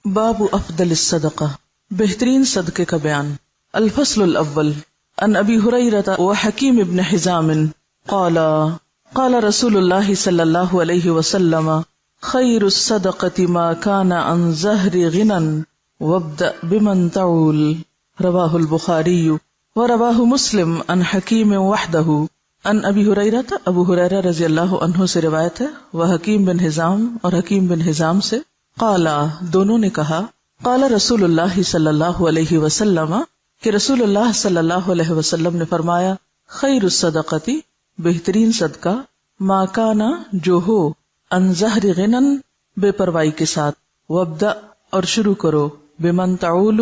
باب افضل الصدقہ، بہترین صدقے کا بیان۔ الفصل الاول عن ابی ہریرہ وحکیم بن حزام قال قال رسول اللہ صلی اللہ علیہ وسلم خیر الصدقۃ ما کان عن ظہر غنى وابدأ بمن تعول، رواہ البخاری ورواہ مسلم عن حکیم وحدہ۔ عن ابی ہریرہ، ابو ہریرہ رضی اللہ عنہ سے روایت ہے، وہ حکیم بن حزام اور حکیم بن حزام سے، قالا دونوں نے کہا، قال رسول اللہ صلی اللہ علیہ وسلم کہ رسول اللہ صلی اللہ علیہ وسلم نے فرمایا، خیر الصدقۃ بہترین صدقہ، ما کانا جو ہو، عن ظہر غنى بے پروائی کے ساتھ، وابدأ اور شروع کرو، بمن تعول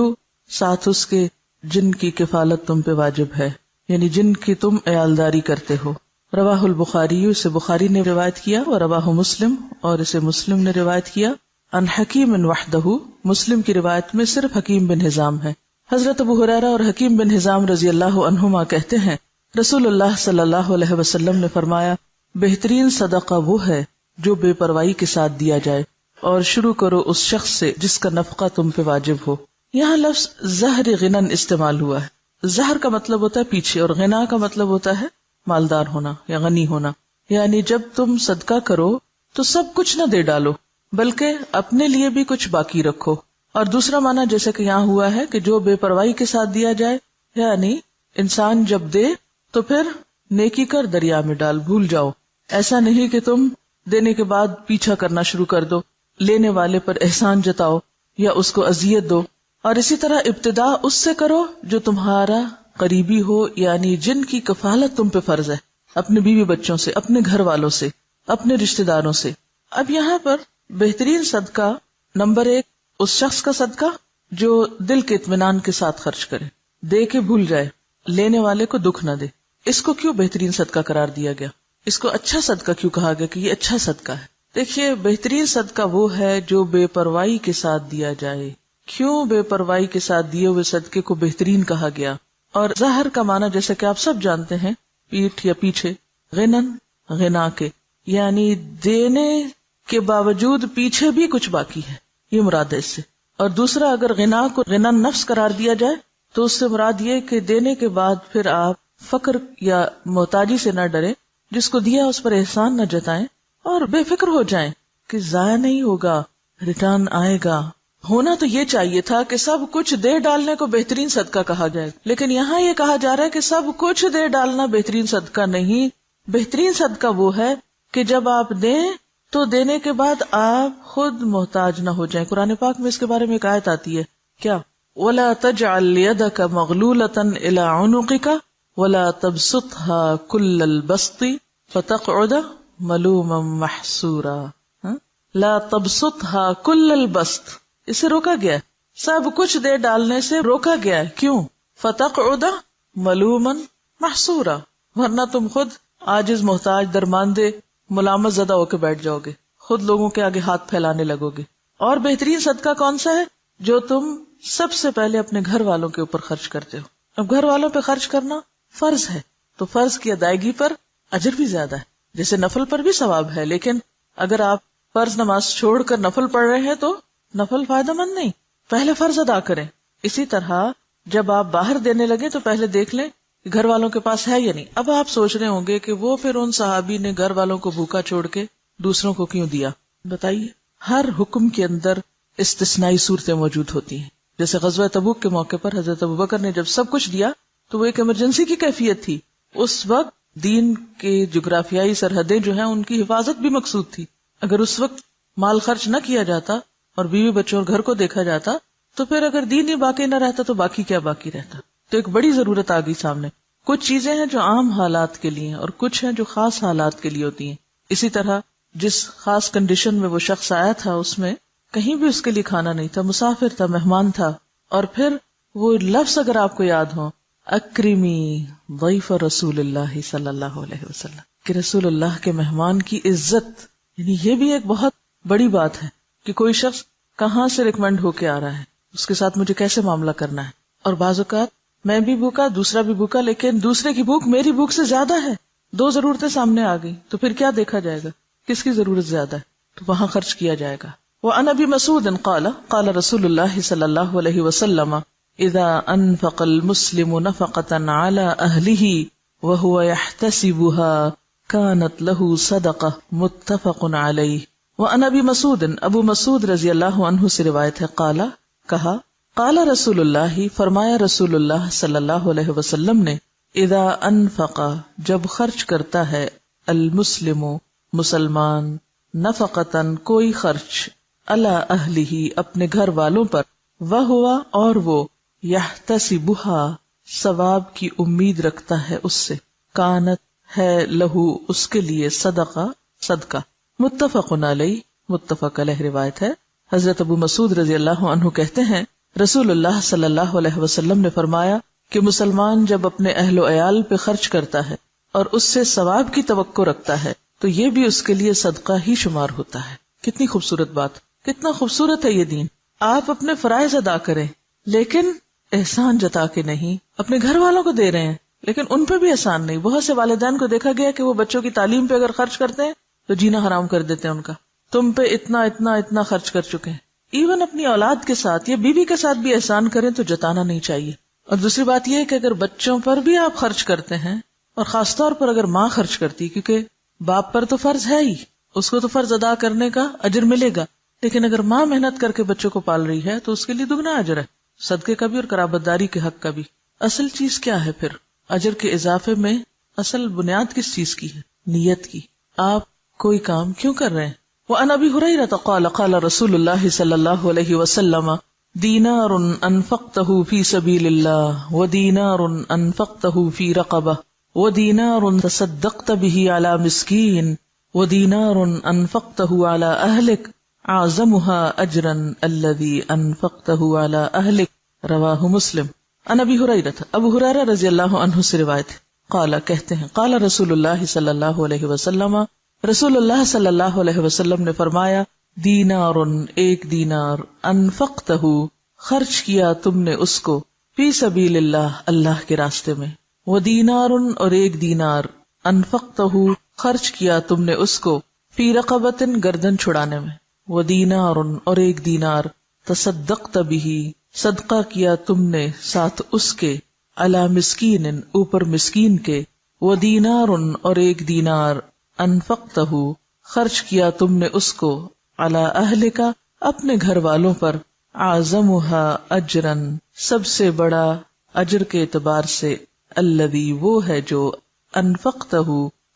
ساتھ اس کے جن کی کفالت تم پہ واجب ہے، یعنی جن کی تم عیالداری کرتے ہو۔ رواہ البخاری، اسے بخاری نے روایت کیا، اور رواہ مسلم اور اسے مسلم نے روایت کیا، عن حکیم وحدہ، مسلم کی روایت میں صرف حکیم بن حزام ہے۔ حضرت ابو ہریرہ اور حکیم بن حزام رضی اللہ عنہما کہتے ہیں، رسول اللہ صلی اللہ علیہ وسلم نے فرمایا، بہترین صدقہ وہ ہے جو بے پروائی کے ساتھ دیا جائے، اور شروع کرو اس شخص سے جس کا نفقہ تم پہ واجب ہو۔ یہاں لفظ ظہر غنى استعمال ہوا ہے۔ ظہر کا مطلب ہوتا ہے پیچھے، اور غنا کا مطلب ہوتا ہے مالدار ہونا یا غنی ہونا، یعنی جب تم صدقہ کرو تو سب کچھ نہ دے ڈالو بلکہ اپنے لیے بھی کچھ باقی رکھو۔ اور دوسرا معنی جیسے کہ یہاں ہوا ہے کہ جو بے پرواہی کے ساتھ دیا جائے، یعنی انسان جب دے تو پھر نیکی کر دریا میں ڈال، بھول جاؤ۔ ایسا نہیں کہ تم دینے کے بعد پیچھا کرنا شروع کر دو، لینے والے پر احسان جتاؤ یا اس کو اذیت دو۔ اور اسی طرح ابتدا اس سے کرو جو تمہارا قریبی ہو، یعنی جن کی کفالت تم پہ فرض ہے، اپنے بیوی بچوں سے، اپنے گھر والوں سے، اپنے رشتہ داروں سے۔ اب یہاں پر بہترین صدقہ، نمبر 1 اس شخص کا صدقہ جو دل کے اطمینان کے ساتھ خرچ کرے، دے کے بھول جائے، لینے والے کو دکھ نہ دے۔ اس کو کیوں بہترین صدقہ قرار دیا گیا؟ اس کو اچھا صدقہ کیوں کہا گیا کہ یہ اچھا صدقہ ہے؟ دیکھیے، بہترین صدقہ وہ ہے جو بے پرواہی کے ساتھ دیا جائے۔ کیوں بے پرواہی کے ساتھ دیے ہوئے صدقے کو بہترین کہا گیا؟ اور ظہر کا معنی جیسے کہ آپ سب جانتے ہیں، پیٹھ یا پیچھے، غنن غنا کے، یعنی دینے کے باوجود پیچھے بھی کچھ باقی ہے، یہ مراد ہے اس سے۔ اور دوسرا، اگر غنا کو غنا نفس قرار دیا جائے تو اس سے مراد یہ کہ دینے کے بعد پھر آپ فقر یا محتاجی سے نہ ڈریں، جس کو دیا اس پر احسان نہ جتائیں، اور بے فکر ہو جائیں کہ ضائع نہیں ہوگا، ریٹرن آئے گا۔ ہونا تو یہ چاہیے تھا کہ سب کچھ دے ڈالنے کو بہترین صدقہ کہا جائے، لیکن یہاں یہ کہا جا رہا ہے کہ سب کچھ دے ڈالنا بہترین صدقہ نہیں۔ بہترین صدقہ وہ ہے کہ جب آپ دیں تو دینے کے بعد آپ خود محتاج نہ ہو جائیں۔ قرآن پاک میں اس کے بارے میں ایک آیت آتی ہے، کیا؟ وَلَا تَجْعَلْ يَدَكَ مَغْلُولَةً إِلَىٰ عُنُقِكَ وَلَا تَبْسُطْهَا كُلَّ الْبَسْطِ فَتَقْعُدَ مَلُومًا مَحْسُورًا۔ لَا تَبْسُطْهَا كُلَّ الْبَسْطِ، اسے روکا گیا ہے، سب کچھ دے ڈالنے سے روکا گیا ہے۔ کیوں؟ فَتَقْعُدَ مَلُومًا مَحْسُورًا، ورنہ تم خود عاجز، محتاج، درماندے، ملامت زدہ ہو کے بیٹھ جاؤ گے، خود لوگوں کے آگے ہاتھ پھیلانے لگو گے۔ اور بہترین صدقہ کون سا ہے؟ جو تم سب سے پہلے اپنے گھر والوں کے اوپر خرچ کرتے ہو۔ اب گھر والوں پہ خرچ کرنا فرض ہے، تو فرض کی ادائیگی پر اجر بھی زیادہ ہے، جیسے نفل پر بھی ثواب ہے، لیکن اگر آپ فرض نماز چھوڑ کر نفل پڑھ رہے ہیں تو نفل فائدہ مند نہیں، پہلے فرض ادا کریں۔ اسی طرح جب آپ باہر دینے لگے تو پہلے دیکھ لیں کہ گھر والوں کے پاس ہے یا نہیں۔ اب آپ سوچ رہے ہوں گے کہ وہ پھر ان صحابی نے گھر والوں کو بھوکا چھوڑ کے دوسروں کو کیوں دیا؟ بتائیے، ہر حکم کے اندر استثنائی صورتیں موجود ہوتی ہیں۔ جیسے غزوہ تبوک کے موقع پر حضرت ابوبکر نے جب سب کچھ دیا تو وہ ایک ایمرجنسی کی کیفیت تھی، اس وقت دین کے جغرافیائی سرحدیں جو ہیں ان کی حفاظت بھی مقصود تھی۔ اگر اس وقت مال خرچ نہ کیا جاتا اور بیوی بچوں اور گھر کو دیکھا جاتا تو پھر اگر دین ہی باقی نہ رہتا تو باقی کیا باقی رہتا؟ تو ایک بڑی ضرورت آ گئی سامنے۔ کچھ چیزیں ہیں جو عام حالات کے لیے ہیں اور کچھ ہیں جو خاص حالات کے لیے ہوتی ہیں۔ اسی طرح جس خاص کنڈیشن میں وہ شخص آیا تھا اس میں کہیں بھی اس کے لیے کھانا نہیں تھا، مسافر تھا، مہمان تھا، اور پھر وہ لفظ اگر آپ کو یاد ہو، اکرمی ضیف رسول اللہ صلی اللہ علیہ وسلم، کہ رسول اللہ کے مہمان کی عزت، یعنی یہ بھی ایک بہت بڑی بات ہے کہ کوئی شخص کہاں سے ریکمینڈ ہو کے آ رہا ہے، اس کے ساتھ مجھے کیسے معاملہ کرنا ہے۔ اور بعض اوقات میں بھی بھوکا، دوسرا بھی بھوکا، لیکن دوسرے کی بھوک میری بھوک سے زیادہ ہے، دو ضرورتیں سامنے آ گئی، تو پھر کیا دیکھا جائے گا؟ کس کی ضرورت زیادہ ہے، تو وہاں خرچ کیا جائے گا۔ وعن ابی مسعود قال قال رسول اللہ صلی اللہ علیہ وسلم اذا انفق المسلم نفقة على اہلہ وهو يحتسبها كانت له صدقہ متفق علیہ. وعن ابی مسعود ابو مسعود رضی اللہ عنہ سے روایت ہے قال کہا قال رسول اللہ فرمایا رسول اللہ صلی اللہ علیہ وسلم نے اذا انفق جب خرچ کرتا ہے المسلم مسلمان نفقتن کوئی خرچ علی اہلہ اپنے گھر والوں پر وہوا اور وہ یحتسبها ثواب کی امید رکھتا ہے اس سے کانت ہے لہو اس کے لیے صدقہ متفق علیہ متفق علیہ روایت ہے. حضرت ابو مسعود رضی اللہ عنہ کہتے ہیں رسول اللہ صلی اللہ علیہ وسلم نے فرمایا کہ مسلمان جب اپنے اہل و عیال پہ خرچ کرتا ہے اور اس سے ثواب کی توقع رکھتا ہے تو یہ بھی اس کے لیے صدقہ ہی شمار ہوتا ہے. کتنی خوبصورت بات، کتنا خوبصورت ہے یہ دین. آپ اپنے فرائض ادا کریں لیکن احسان جتا کے نہیں. اپنے گھر والوں کو دے رہے ہیں لیکن ان پہ بھی احسان نہیں. بہت سے والدین کو دیکھا گیا کہ وہ بچوں کی تعلیم پہ اگر خرچ کرتے ہیں تو جینا حرام کر دیتے ہیں ان کا. تم پہ اتنا خرچ کر چکے ہیں. ایون اپنی اولاد کے ساتھ یا بیوی کے ساتھ بھی احسان کریں تو جتانا نہیں چاہیے. اور دوسری بات یہ ہے کہ اگر بچوں پر بھی آپ خرچ کرتے ہیں اور خاص طور پر اگر ماں خرچ کرتی، کیونکہ باپ پر تو فرض ہے ہی، اس کو تو فرض ادا کرنے کا اجر ملے گا، لیکن اگر ماں محنت کر کے بچوں کو پال رہی ہے تو اس کے لیے دگنا اجر ہے، صدقے کا بھی اور قرابت داری کے حق کا بھی. اصل چیز کیا ہے پھر اجر کے اضافے میں؟ اصل بنیاد کس چیز کی ہے؟ نیت کی. آپ کوئی کام کیوں کر رہے ہیں؟ وعن ابی ہریرہ قال قال رسول اللہ صلی اللہ علیہ وسلم دینار انفقتہ فی سبیل اللہ ودینار انفقتہ فی رقبہ ودینار تصدقت به علی مسکین ودینار انفقتہ علی اہلک اعظمها اجرا الذی انفقتہ علی اہلک رواہ مسلم. عن ابی ہریرہ ابو ہریرہ رضی اللہ عنہ سے روایت ہے قال کہتے ہیں قال رسول اللہ صلی اللہ علیہ وسلم رسول اللہ صلی اللہ علیہ وسلم نے فرمایا دینار ایک دینار انفقتہ خرچ کیا تم نے اس کو فی سبیل اللہ اللہ کے راستے میں ودینار اور ایک دینار انفقتہ خرچ کیا تم نے اس کو فی رقبۃ گردن چھڑانے میں ودینار اور ایک دینار تصدقت بہ صدقہ کیا تم نے ساتھ اس کے علی مسکین اوپر مسکین کے ودینار اور ایک دینار انفقتہ خرچ کیا تم نے اس کو علی اہلک اپنے گھر والوں پر اعظمها اجرا سب سے بڑا اجر کے اعتبار سے الذی وہ ہے جو انفقتہ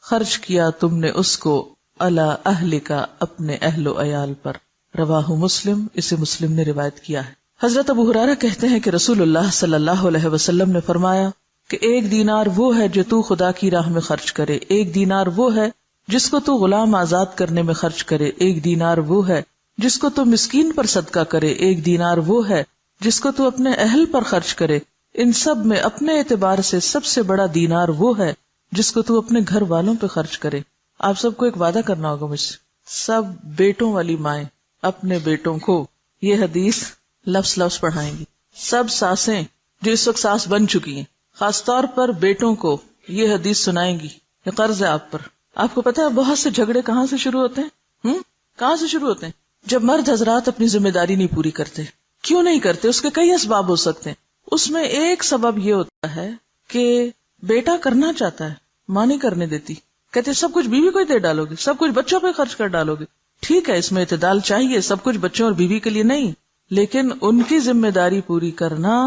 خرچ کیا تم نے اس کو علی اہلک اپنے اہل و عیال پر. رواہ مسلم اسے مسلم نے روایت کیا ہے. حضرت ابو ہریرہ کہتے ہیں کہ رسول اللہ صلی اللہ علیہ وسلم نے فرمایا کہ ایک دینار وہ ہے جو تو خدا کی راہ میں خرچ کرے، ایک دینار وہ ہے جس کو تو غلام آزاد کرنے میں خرچ کرے، ایک دینار وہ ہے جس کو تو مسکین پر صدقہ کرے، ایک دینار وہ ہے جس کو تو اپنے اہل پر خرچ کرے. ان سب میں اپنے اعتبار سے سب سے بڑا دینار وہ ہے جس کو تو اپنے گھر والوں پہ خرچ کرے. آپ سب کو ایک وعدہ کرنا ہوگا مجھ سے، سب بیٹوں والی مائیں اپنے بیٹوں کو یہ حدیث لفظ پڑھائیں گی. سب ساسیں جو اس وقت ساس بن چکی ہیں خاص طور پر بیٹوں کو یہ حدیث سنائیں گی. یہ قرض ہے آپ پر. آپ کو پتا ہے بہت سے جھگڑے کہاں سے شروع ہوتے ہیں؟ کہاں سے شروع ہوتے ہیں؟ جب مرد حضرات اپنی ذمہ داری نہیں پوری کرتے. کیوں نہیں کرتے؟ اس کے کئی اسباب ہو سکتے ہیں. اس میں ایک سبب یہ ہوتا ہے کہ بیٹا کرنا چاہتا ہے، ماں نہیں کرنے دیتی. کہتے سب کچھ بیوی کو ہی دے ڈالو گے، سب کچھ بچوں پہ خرچ کر ڈالو گے. ٹھیک ہے، اس میں اعتدال چاہیے، سب کچھ بچوں اور بیوی کے لیے نہیں، لیکن ان کی ذمہ داری پوری کرنا.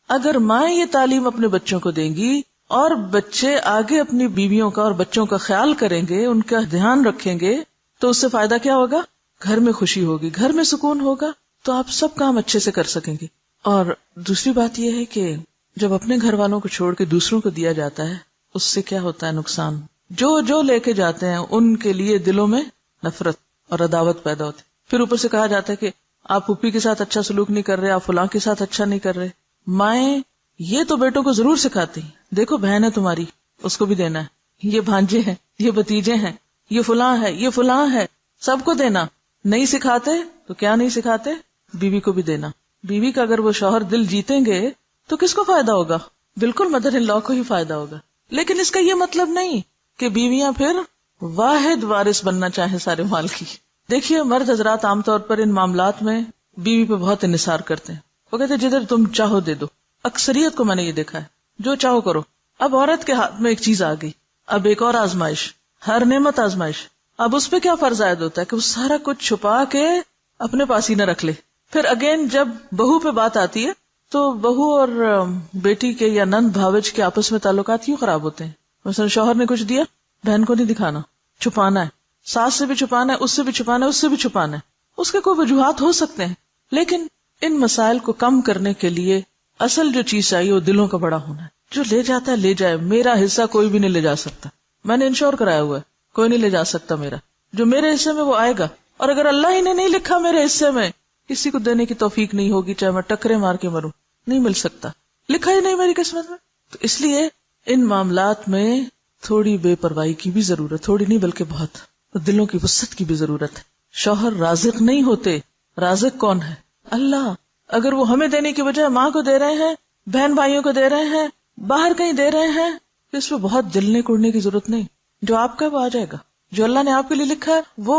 اگر مائیں یہ تعلیم اپنے بچوں کو دیں گی اور بچے آگے اپنی بیویوں کا اور بچوں کا خیال کریں گے، ان کا دھیان رکھیں گے، تو اس سے فائدہ کیا ہوگا؟ گھر میں خوشی ہوگی، گھر میں سکون ہوگا، تو آپ سب کام اچھے سے کر سکیں گے. اور دوسری بات یہ ہے کہ جب اپنے گھر والوں کو چھوڑ کے دوسروں کو دیا جاتا ہے، اس سے کیا ہوتا ہے نقصان؟ جو لے کے جاتے ہیں ان کے لیے دلوں میں نفرت اور عداوت پیدا ہوتی. پھر اوپر سے کہا جاتا ہے کہ آپ پھوپھی کے ساتھ اچھا سلوک نہیں کر رہے، آپ فلاں کے ساتھ اچھا نہیں کر رہے. مائیں یہ تو بیٹوں کو ضرور سکھاتی، دیکھو بہن ہے تمہاری، اس کو بھی دینا ہے، یہ بھانجے ہیں، یہ بھتیجے ہیں، یہ فلاں ہے، یہ فلاں ہے، سب کو دینا. نہیں سکھاتے تو کیا نہیں سکھاتے؟ بیوی کو بھی دینا. بیوی کا اگر وہ شوہر دل جیتیں گے تو کس کو فائدہ ہوگا؟ بالکل مدر ان لا کو ہی فائدہ ہوگا. لیکن اس کا یہ مطلب نہیں کہ بیویاں پھر واحد وارث بننا چاہیں سارے مال کی. دیکھیے مرد حضرات عام طور پر ان معاملات میں بیوی پہ بہت انحصار کرتے ہیں. وہ کہتے ہیں جدھر تم چاہو دے دو. اکثریت کو میں نے یہ دیکھا ہے, جو چاہو کرو. اب عورت کے ہاتھ میں ایک چیز آ گئی, اب ایک اور آزمائش, ہر نعمت آزمائش. اب اس پہ کیا فرض عائد ہوتا ہے کہ وہ سارا کچھ چھپا کے اپنے پاس ہی نہ رکھ لے. پھر اگین جب بہو پہ بات آتی ہے تو بہو اور بیٹی کے یا نند بھاوج کے آپس میں تعلقات کیوں خراب ہوتے ہیں؟ مثلا شوہر نے کچھ دیا, بہن کو نہیں دکھانا, چھپانا ہے. ساس سے بھی چھپانا ہے, اس سے بھی چھپانا ہے, اس سے بھی چھپانا ہے. اس کے کوئی وجوہات ہو سکتے ہیں, لیکن ان مسائل کو کم کرنے کے لیے اصل جو چیز چاہیے وہ دلوں کا بڑا ہونا ہے. جو لے جاتا ہے لے جائے, میرا حصہ کوئی بھی نہیں لے جا سکتا. میں نے انشور کرایا ہوا ہے, کوئی نہیں لے جا سکتا میرا. جو میرے حصے میں وہ آئے گا, اور اگر اللہ ہی نے نہیں لکھا میرے حصے میں, کسی کو دینے کی توفیق نہیں ہوگی, چاہے میں ٹکرے مار کے مروں, نہیں مل سکتا, لکھا ہی نہیں میری قسمت میں. تو اس لیے ان معاملات میں تھوڑی بے پرواہی کی بھی ضرورت, تھوڑی نہیں بلکہ بہت, دلوں کی وسعت کی بھی ضرورت ہے. شوہر رازق نہیں ہوتے, رازق کون ہے؟ اللہ. اگر وہ ہمیں دینے کی بجائے ماں کو دے رہے ہیں, بہن بھائیوں کو دے رہے ہیں, باہر کہیں دے رہے ہیں, تو اس پہ بہت جلنے کوڑنے کی ضرورت نہیں. جو آپ کا وہ آ جائے گا, جو اللہ نے آپ کے لیے لکھا ہے وہ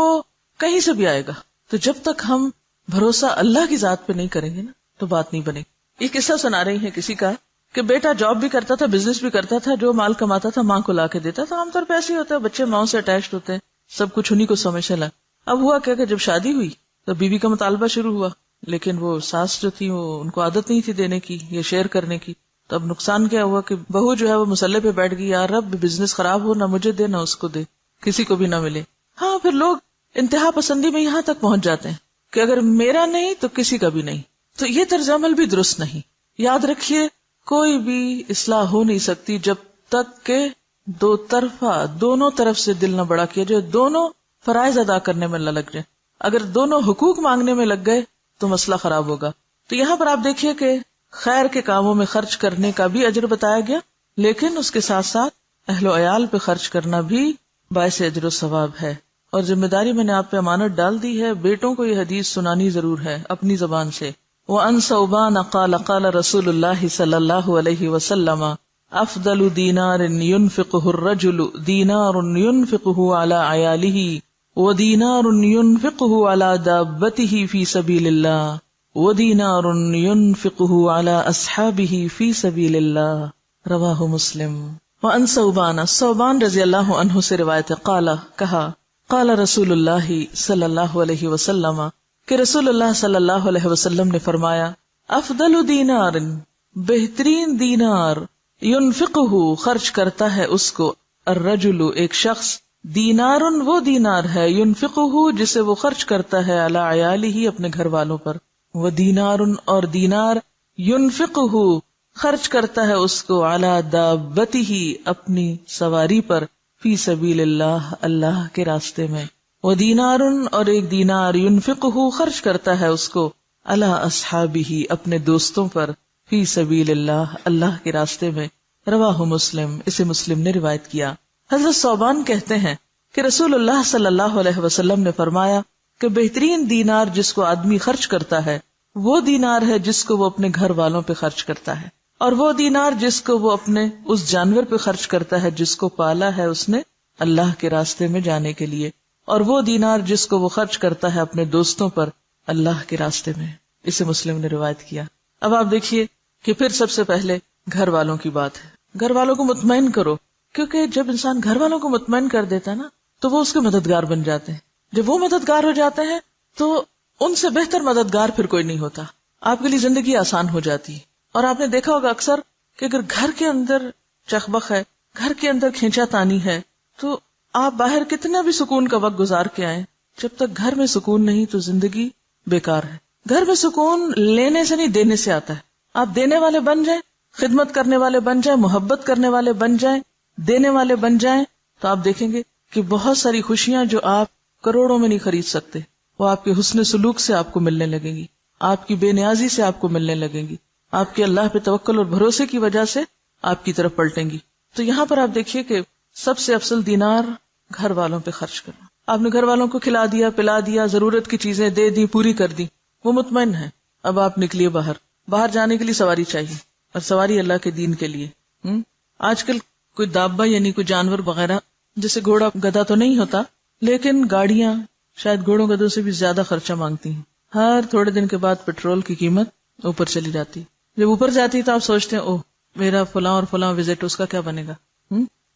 کہیں سے بھی آئے گا. تو جب تک ہم بھروسہ اللہ کی ذات پہ نہیں کریں گے نا تو بات نہیں بنے گی. یہ قصہ سنا رہی ہیں کسی کا کہ بیٹا جاب بھی کرتا تھا, بزنس بھی کرتا تھا, جو مال کماتا تھا ماں کو لا کے دیتا تھا. عام طور پہ ایسے ہی ہوتا ہے, بچے ماں سے اٹیچڈ ہوتے ہیں, سب کچھ انہیں کو سمجھنے لگا. اب ہوا کیا کہ جب شادی ہوئی تو بیوی کا مطالبہ شروع ہوا, لیکن وہ ساس جو تھی وہ ان کو عادت نہیں تھی دینے کی یا شیئر کرنے کی. تو اب نقصان کیا ہوا کہ بہو جو ہے وہ مسلح پہ بیٹھ گئی, یار رب بزنس خراب ہو, نہ مجھے دے نہ اس کو دے, کسی کو بھی نہ ملے. ہاں پھر لوگ انتہا پسندی میں یہاں تک پہنچ جاتے ہیں کہ اگر میرا نہیں تو کسی کا بھی نہیں. تو یہ طرز عمل بھی درست نہیں. یاد رکھیے کوئی بھی اصلاح ہو نہیں سکتی جب تک کہ دو طرفہ, دونوں طرف سے دل نہ بڑا کیا جائے, دونوں فرائض ادا کرنے میں نہ لگ جائے. اگر دونوں حقوق مانگنے میں لگ گئے تو مسئلہ خراب ہوگا. تو یہاں پر آپ دیکھیے کہ خیر کے کاموں میں خرچ کرنے کا بھی اجر بتایا گیا, لیکن اس کے ساتھ ساتھ اہل و عیال پہ خرچ کرنا بھی باعث اجر و ثواب ہے. اور ذمہ داری میں نے آپ پہ امانت ڈال دی ہے, بیٹوں کو یہ حدیث سنانی ضرور ہے اپنی زبان سے. وَأَنْ ثَوْبَانَ قَالَ قَالَ رَسُولُ اللَّهِ صلی اللہ علیہ وسلم افضل دینار ينفقه الرجل دینار ينفقه على عیاله ودینار ينفقه على دابته في سبيل الله ودینار ينفقه على اصحابه في سبيل الله رواہ مسلم. وَأَنْ ثَوْبَانَ رضی اللہ عنہ سے روایت ہے, قال کہا, قال رسول اللہ صلی اللہ علیہ وسلم کہ رسول اللہ صلی اللہ علیہ وسلم نے فرمایا, افضل دینار بہترین دینار, ينفقه خرچ کرتا ہے اس کو, الرجل ایک شخص, دینار وہ دینار ہے, ينفقه جسے وہ خرچ کرتا ہے, علی عیاله اپنے گھر والوں پر, ودینار اور دینار, ينفقه خرچ کرتا ہے اس کو, علی دابته اپنی سواری پر, فی سبیل اللہ اللہ کے راستے میں, ودینار اور ایک دینار, ينفقه خرچ کرتا ہے اس کو, علی اصحابہ اپنے دوستوں پر, فی سبیل اللہ اللہ کے راستے میں. رواہ مسلم, اسے مسلم نے روایت کیا. حضرت ثوبان کہتے ہیں کہ رسول اللہ صلی اللہ علیہ وسلم نے فرمایا کہ بہترین دینار جس کو آدمی خرچ کرتا ہے وہ دینار ہے جس کو وہ اپنے گھر والوں پہ خرچ کرتا ہے, اور وہ دینار جس کو وہ اپنے اس جانور پہ خرچ کرتا ہے جس کو پالا ہے اس نے اللہ کے راستے میں جانے کے لیے, اور وہ دینار جس کو وہ خرچ کرتا ہے اپنے دوستوں پر اللہ کے راستے میں. اسے مسلم نے روایت کیا. اب آپ دیکھیے کہ پھر سب سے پہلے گھر والوں کی بات ہے. گھر والوں کو مطمئن کرو, کیونکہ جب انسان گھر والوں کو مطمئن کر دیتا ہے نا تو وہ اس کے مددگار بن جاتے ہیں. جب وہ مددگار ہو جاتے ہیں تو ان سے بہتر مددگار پھر کوئی نہیں ہوتا. آپ کے لیے زندگی آسان ہو جاتی ہے. اور آپ نے دیکھا ہوگا اکثر کہ اگر گھر کے اندر چخبخ ہے, گھر کے اندر کھینچا تانی ہے, تو آپ باہر کتنا بھی سکون کا وقت گزار کے آئیں, جب تک گھر میں سکون نہیں تو زندگی بیکار ہے. گھر میں سکون لینے سے نہیں دینے سے آتا ہے. آپ دینے والے بن جائیں, خدمت کرنے والے بن جائیں, محبت کرنے والے بن جائیں, دینے والے بن جائیں, تو آپ دیکھیں گے کہ بہت ساری خوشیاں جو آپ کروڑوں میں نہیں خرید سکتے وہ آپ کے حسن سلوک سے آپ کو ملنے لگیں گی, آپ کی بے نیازی سے آپ کو ملنے لگیں گی, آپ کے اللہ پہ توکل اور بھروسے کی وجہ سے آپ کی طرف پلٹیں گی. تو یہاں پر آپ دیکھیے کہ سب سے افضل دینار گھر والوں پہ خرچ کرنا. آپ نے گھر والوں کو کھلا دیا, پلا دیا, ضرورت کی چیزیں دے دی, پوری کر دی, وہ مطمئن ہے. اب آپ نکلیے باہر جانے کے لیے سواری چاہیے, اور سواری اللہ کے دین کے لیے. آج کل کوئی دابا یعنی کوئی جانور وغیرہ, جیسے گھوڑا گدھا تو نہیں ہوتا, لیکن گاڑیاں, شاید گھوڑوں کا دودھ سے بھی زیادہ خرچہ مانگتی ہیں. ہر تھوڑے دن کے بعد پیٹرول کی قیمت اوپر چلی جاتی. جب اوپر جاتی ہے تو آپ سوچتے ہیں اوہ میرا فلاں اور فلاں وزٹ اس کا کیا بنے گا.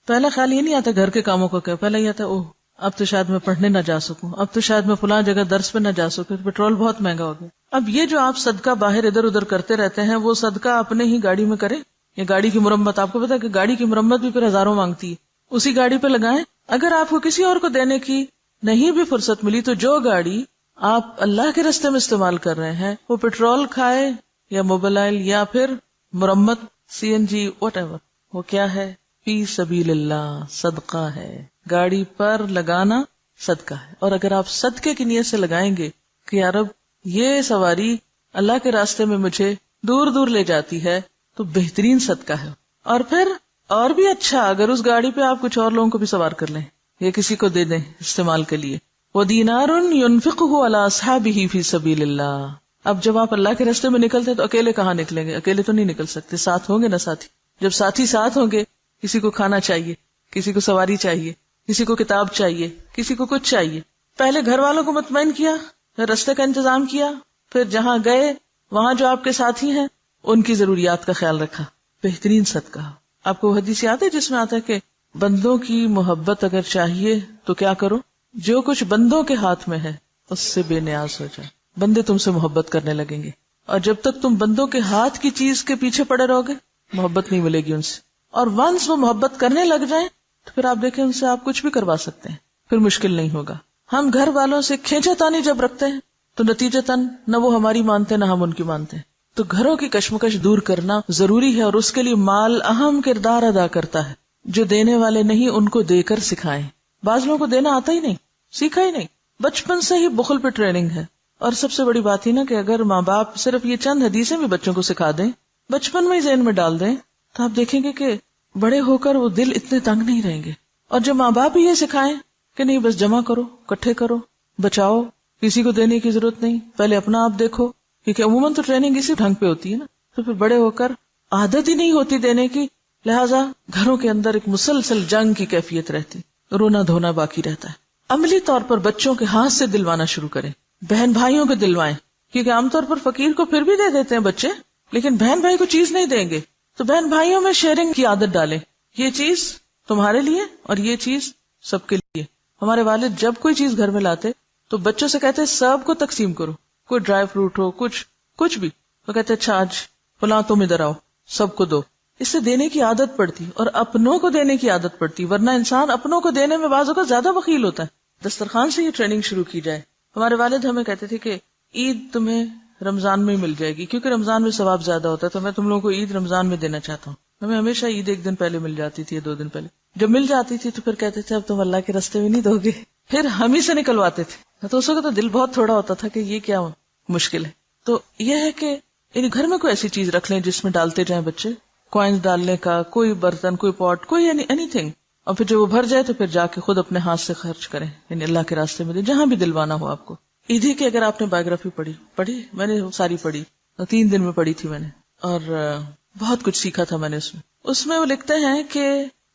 پہلا خیال یہ نہیں آتا گھر کے کاموں کا کیا، پہلا یہ آتا اوہ اب تو شاید میں پڑھنے نہ جا سکوں، اب تو شاید میں فلاں جگہ درس پہ نہ جا سکوں، پیٹرول بہت مہنگا ہو گیا. اب یہ جو آپ صدقہ باہر ادھر ادھر کرتے رہتے ہیں وہ صدقہ اپنے ہی گاڑی میں کریں یا گاڑی کی مرمت. آپ کو پتا ہے کہ گاڑی کی مرمت بھی پھر ہزاروں مانگتی ہے، اسی گاڑی پہ لگائیں. اگر آپ کو کسی اور کو دینے کی نہیں بھی فرصت ملی تو جو گاڑی آپ اللہ کے راستے میں استعمال کر رہے ہیں وہ پیٹرول کھائے یا موبائل یا پھر مرمت CNG وٹ ایور، وہ کیا ہے؟ فی سبیل اللہ، صدقہ ہے. گاڑی پر لگانا صدقہ ہے. اور اگر آپ صدقے کی نیت سے لگائیں گے کہ یا رب یہ سواری اللہ کے راستے میں مجھے دور دور لے جاتی ہے تو بہترین صدقہ ہے. اور پھر اور بھی اچھا اگر اس گاڑی پہ آپ کچھ اور لوگوں کو بھی سوار کر لیں یا کسی کو دے دیں استعمال کے لیے. وَدِينَارٌ يُنْفِقُهُ عَلَىٰ أَصْحَابِهِ فِي سَبِيلِ اللَّهِ. اب جب آپ اللہ کے راستے میں نکلتے ہیں تو اکیلے کہاں نکلیں گے؟ اکیلے تو نہیں نکل سکتے، ساتھ ہوں گے نا ساتھی. جب ساتھی ساتھ ہوں گے، کسی کو کھانا چاہیے، کسی کو سواری چاہیے، کسی کو کتاب چاہیے، کسی کو کچھ چاہیے. پہلے گھر والوں کو مطمئن کیا، پھر راستے کا انتظام کیا، پھر جہاں گئے وہاں جو آپ کے ساتھی ہیں ان کی ضروریات کا خیال رکھا. بہترین صدقہ. آپ کو حدیث یاد ہے جس میں آتا ہے کہ بندوں کی محبت اگر چاہیے تو کیا کرو؟ جو کچھ بندوں کے ہاتھ میں ہے اس سے بے نیاز ہو جائے. بندے تم سے محبت کرنے لگیں گے. اور جب تک تم بندوں کے ہاتھ کی چیز کے پیچھے پڑے رہو گے محبت نہیں ملے گی ان سے. اور ونس وہ محبت کرنے لگ جائیں تو پھر آپ دیکھیں ان سے آپ کچھ بھی کروا سکتے ہیں، پھر مشکل نہیں ہوگا. ہم گھر والوں سے کھینچا تانی جب رکھتے ہیں تو نتیجتاً نہ وہ ہماری مانتے نہ ہم ان کی مانتے ہیں. تو گھروں کی کشمکش دور کرنا ضروری ہے اور اس کے لیے مال اہم کردار ادا کرتا ہے. جو دینے والے نہیں ان کو دے کر سکھائیں. بعض لوگوں کو دینا آتا ہی نہیں، سیکھا ہی نہیں، بچپن سے ہی بخل پہ ٹریننگ ہے. اور سب سے بڑی بات ہی نا کہ اگر ماں باپ صرف یہ چند حدیثیں بھی بچوں کو سکھا دیں، بچپن میں ہی ذہن میں ڈال دیں، تو آپ دیکھیں گے کہ بڑے ہو کر وہ دل اتنے تنگ نہیں رہیں گے. اور جو ماں باپ ہی یہ سکھائیں کہ نہیں بس جمع کرو، کٹھے کرو، بچاؤ، کسی کو دینے کی ضرورت نہیں، پہلے اپنا آپ دیکھو، کیونکہ عموماً تو ٹریننگ اسی ڈھنگ پہ ہوتی ہے نا. تو پھر بڑے ہو کر عادت ہی نہیں ہوتی دینے کی، لہٰذا گھروں کے اندر ایک مسلسل جنگ کی کیفیت رہتی، رونا دھونا باقی رہتا ہے. عملی طور پر بچوں کے ہاتھ سے دلوانا شروع کریں. بہن بھائیوں کو دلوائیں، کیونکہ عام طور پر فقیر کو پھر بھی دے دیتے ہیں بچے، لیکن بہن بھائی کو چیز نہیں دیں گے. تو بہن بھائیوں میں شیئرنگ کی عادت ڈالیں، یہ چیز تمہارے لیے اور یہ چیز سب کے لیے. ہمارے والد جب کوئی چیز گھر میں لاتے تو بچوں سے کہتے سب کو تقسیم کرو، کوئی ڈرائی فروٹ ہو، کچھ بھی، تو کہتے اچھا آج فلاں تم ادھر آؤ، سب کو دو. اس سے دینے کی عادت پڑتی اور اپنوں کو دینے کی عادت پڑتی، ورنہ انسان اپنوں کو دینے میں بعض اوقات زیادہ بخیل ہوتا ہے. دسترخوان سے یہ ٹریننگ شروع کی جائے. ہمارے والد ہمیں کہتے تھے کہ عید تمہیں رمضان میں مل جائے گی کیونکہ رمضان میں ثواب زیادہ ہوتا ہے، تو میں تم لوگوں کو عید رمضان میں دینا چاہتا ہوں. ہمیں ہمیشہ عید ایک دن پہلے مل جاتی تھی، 2 دن پہلے. جب مل جاتی تھی تو پھر کہتے تھے اب تم اللہ کے راستے میں نہیں دو گے، پھر ہم ہی سے نکلواتے تھے. تو اس وقت تو دل بہت تھوڑا ہوتا تھا کہ یہ کیا مشکل ہے. تو یہ ہے کہ یعنی گھر میں کوئی ایسی چیز رکھ لیں جس میں ڈالتے جائیں بچے، کوائنز ڈالنے کا، کوئی برتن، کوئی پاٹ، کوئی اینی تھنگ. اور پھر جب وہ بھر جائے تو پھر جا کے خود اپنے ہاتھ سے خرچ کریں، یعنی اللہ کے راستے میں دیں، جہاں بھی دلوانا ہو آپ کو. عیدی کی اگر آپ نے بایوگرافی پڑھی، میں نے ساری پڑھی، 3 دن میں پڑھی تھی میں نے، اور بہت کچھ سیکھا تھا میں نے اس میں وہ لکھتے ہیں کہ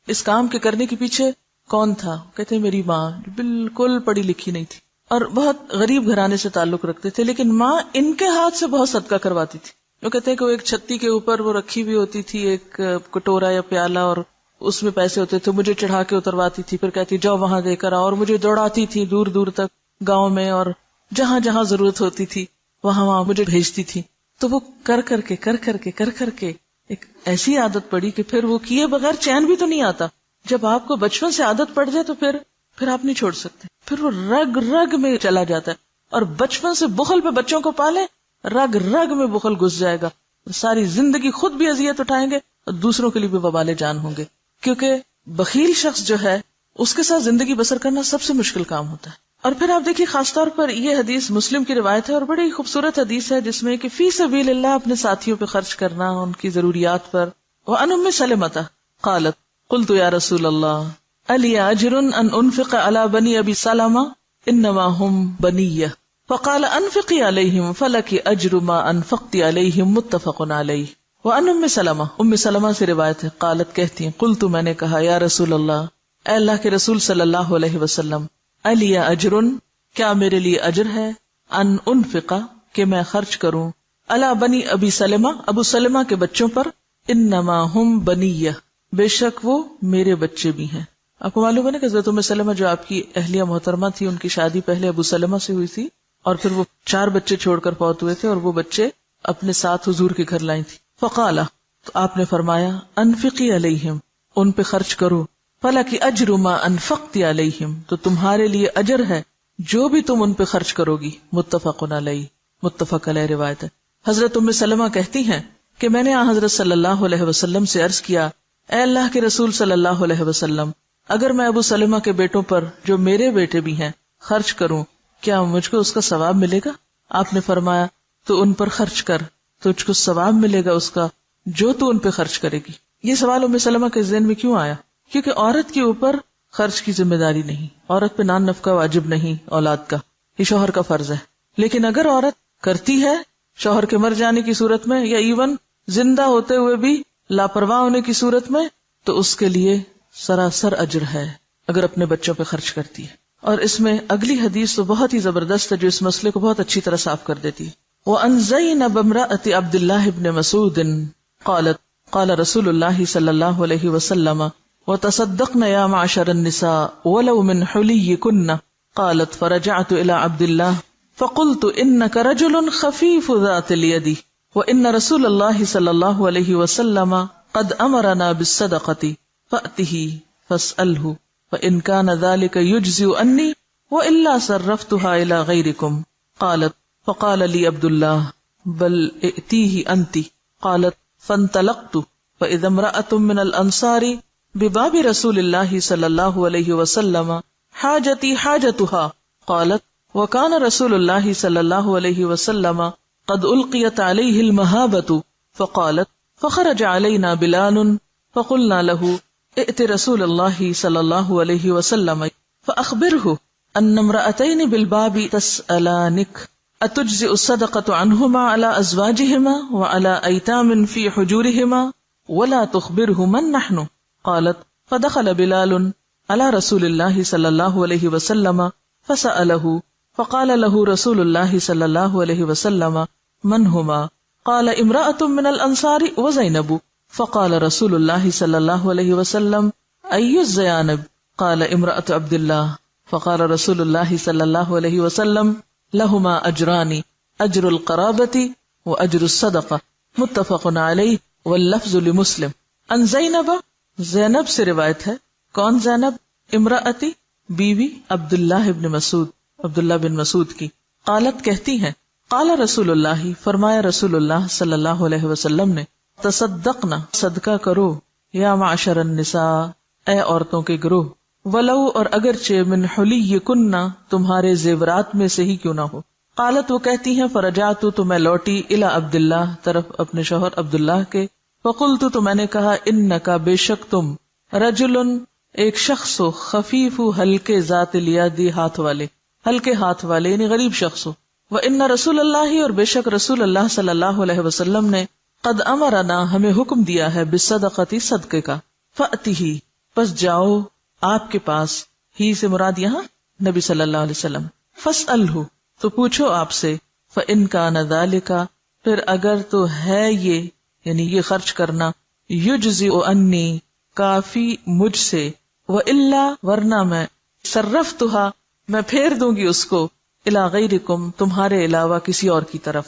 اس کام کے کرنے کے پیچھے کون تھا. کہتے ہیں میری ماں بالکل پڑھی لکھی نہیں تھی اور بہت غریب گھرانے سے تعلق رکھتے تھے، لیکن ماں ان کے ہاتھ سے بہت صدقہ کرواتی تھی. وہ کہتے ہیں کہ وہ ایک چھتی کے اوپر وہ رکھی ہوئی ہوتی تھی ایک کٹورا یا پیالہ، اور اس میں پیسے ہوتے تھے، مجھے چڑھا کے اترواتی تھی، پھر کہتی جاؤ وہاں دے کر آؤ، اور مجھے دوڑاتی تھی دور دور تک گاؤں میں، اور جہاں جہاں ضرورت ہوتی تھی وہاں مجھے بھیجتی تھی. تو وہ کر کر کے ایک ایسی عادت پڑی کہ پھر وہ کیے بغیر چین بھی تو نہیں آتا. جب آپ کو بچپن سے عادت پڑ جائے تو پھر آپ نہیں چھوڑ سکتے، پھر وہ رگ رگ میں چلا جاتا ہے. اور بچپن سے بخل پہ بچوں کو پالے، رگ رگ میں بخل گھس جائے گا، ساری زندگی خود بھی اذیت اٹھائیں گے اور دوسروں کے لیے بھی وبال جان ہوں گے. کیونکہ بخیل شخص جو ہے اس کے ساتھ زندگی بسر کرنا سب سے مشکل کام ہوتا ہے. اور پھر آپ دیکھیے خاص طور پر یہ حدیث مسلم کی روایت ہے اور بڑی خوبصورت حدیث ہے جس میں کہ فی سبیل اللہ اپنے ساتھیوں پہ خرچ کرنا، ان کی ضروریات پر. وعن ام سلمۃ قالت قلت یا رسول اللہ الی اجر ان انفق علی بنی ابی سلمہ انما هم بنیہ فقال انفقی علیہم فلک اجر ما انفقت علیہم متفق علیہ. وعن ام سلمہ سے روایت ہے قالت کہتی ہیں قلت میں نے کہا یا رسول اللہ اے اللہ کے رسول صلی اللہ علیہ وسلم الی اجر کیا میرے لیے اجر ہے ان انفقا کہ میں خرچ کروں علی بنی ابی سلمہ ابو سلمہ کے بچوں پر انما ہم بنیہ بے شک وہ میرے بچے بھی ہیں. آپ کو معلوم ہے نا کہ حضرت ام سلمہ جو آپ کی اہلیہ محترمہ تھی ان کی شادی پہلے ابو سلمہ سے ہوئی تھی اور پھر وہ 4 بچے چھوڑ کر فوت ہوئے تھے اور وہ بچے اپنے ساتھ حضور کے گھر لائیں تھی. فقالا تو آپ نے فرمایا انفقی علیہم ان پہ خرچ کرو فلکی اجر ما انفقتی علیہم تو تمہارے لیے اجر ہے جو بھی تم ان پہ خرچ کرو گی. متفق علیہ متفق علیہ روایت ہے. حضرت ام سلمہ کہتی ہیں کہ میں نے حضرت صلی اللہ علیہ وسلم سے عرض کیا اے اللہ کے رسول صلی اللہ علیہ وسلم اگر میں ابو سلمہ کے بیٹوں پر جو میرے بیٹے بھی ہیں خرچ کروں کیا مجھ کو اس کا ثواب ملے گا؟ آپ نے فرمایا تو ان پر خرچ کر تجھ کو ثواب ملے گا اس کا جو تو ان پہ خرچ کرے گی. یہ سوال ام سلمہ کے ذہن میں کیوں آیا؟ کیونکہ عورت کے اوپر خرچ کی ذمہ داری نہیں، عورت پہ نان نفقہ واجب نہیں اولاد کا، یہ شوہر کا فرض ہے. لیکن اگر عورت کرتی ہے شوہر کے مر جانے کی صورت میں یا ایون زندہ ہوتے ہوئے بھی لاپرواہ ہونے کی صورت میں تو اس کے لیے سراسر اجر ہے اگر اپنے بچوں پہ خرچ کرتی ہے. اور اس میں اگلی حدیث تو بہت ہی زبردست ہے جو اس مسئلے کو بہت اچھی طرح صاف کر دیتی ہے. وَأَنْ زَيْنَبَ امْرَأَةِ عَبْدِ اللَّهِ بْنِ مَسْعُودٍ قالت قال رسول اللہ صلی اللہ علیہ وسلم وتصدقن یا معشر النساء ولو من حلیکن قالت فرجعت الى عبد اللہ فقلت انك رجل خفیف ذات الید وان رسول اللہ صلی اللہ علیہ وسلم قد امرنا بالصدقة فأته فاسأله فإن كان ذلك يجزئ عني وإلا صرفتها إلى غيركم قالت فقال لي عبد الله بل ائتيه أنت قالت فانطلقت فإذا امرأة من الأنصار بباب رسول الله صلى الله عليه وسلم حاجتي حاجتها قالت وكان رسول الله صلى الله عليه وسلم قد ألقيت عليه المهابة فقالت فخرج علينا بلال فقلنا له ائت رسول الله صلى الله عليه وسلم فأخبره أن امرأتين بالباب تسألانك أتجزئ الصدقة عنهما على أزواجهما وعلى أيتام في حجورهما ولا تخبره من نحن قالت فدخل بلال على رسول الله صلى الله عليه وسلم فسأله فقال له رسول الله صلى الله عليه وسلم من هما قال امرأة من الأنصار وزينب فقال رسول الله صلى الله عليه وسلم أي الزيانب قال امرأة عبد الله فقال رسول الله صلى الله عليه وسلم لهما أجران أجر القرابة وأجر الصدقة متفق عليه واللفظ لمسلم. ان زینب سے روایت ہے. کون زینب؟ امراتی بیوی عبداللہ ابن مسعود عبداللہ بن مسعود کی. قالت کہتی ہیں قال رسول اللہ فرمایا رسول اللہ صلی اللہ علیہ وسلم نے تصدقنا صدقہ کرو یا معشر النساء اے عورتوں کے گروہ ولو اور اگرچہ من حلیکن تمہارے زیورات میں سے ہی کیوں نہ ہو. قالت وہ کہتی ہیں فرجعت تو میں لوٹی الی عبداللہ طرف اپنے شوہر عبداللہ کے فقلت تو میں نے کہا انکا بے شک تم رجل ایک شخص ہو خفیف ہلکے ذات الیدی ہاتھ والے ہلکے ہاتھ والے یعنی غریب شخص ہو. وان رسول اللہ اور بے شک رسول اللہ صلی اللہ علیہ وسلم نے قد امرنا ہمیں حکم دیا ہے بالصدقۃ صدقے کا. فأتیہ پس جاؤ آپ کے پاس ہی سے مراد یہاں نبی صلی اللہ علیہ وسلم. فاسألہ تو پوچھو آپ سے. فإن کان ذلک پھر اگر تو ہے یہ یعنی یہ خرچ کرنا یجزئ انی کافی مجھ سے وإلا ورنہ میں صرفتھا میں پھیر دوں گی اس کو الی غیرکم تمہارے علاوہ کسی اور کی طرف.